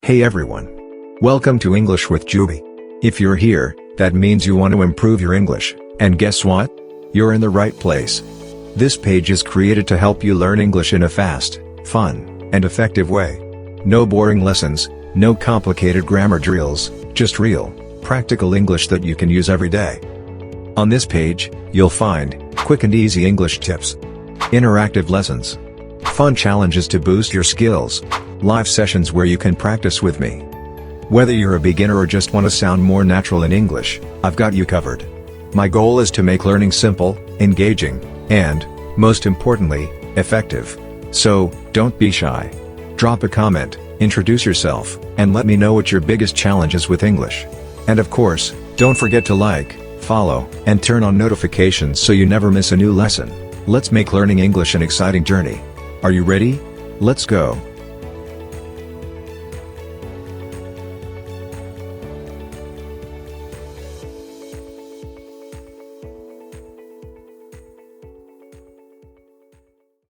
Hey everyone. Welcome to English with Djouby. If you're here, that means you want to improve your English, and guess what? You're in the right place. This page is created to help you learn English in a fast, fun, and effective way. No boring lessons, no complicated grammar drills, just real, practical English that you can use every day. On this page, you'll find quick and easy English tips, interactive lessons, fun challenges to boost your skills, live sessions where you can practice with me. Whether you're a beginner or just want to sound more natural in English, I've got you covered. My goal is to make learning simple, engaging, and, most importantly, effective. So, don't be shy. Drop a comment, introduce yourself, and let me know what your biggest challenge is with English. And of course, don't forget to like, follow, and turn on notifications so you never miss a new lesson. Let's make learning English an exciting journey. Are you ready? Let's go.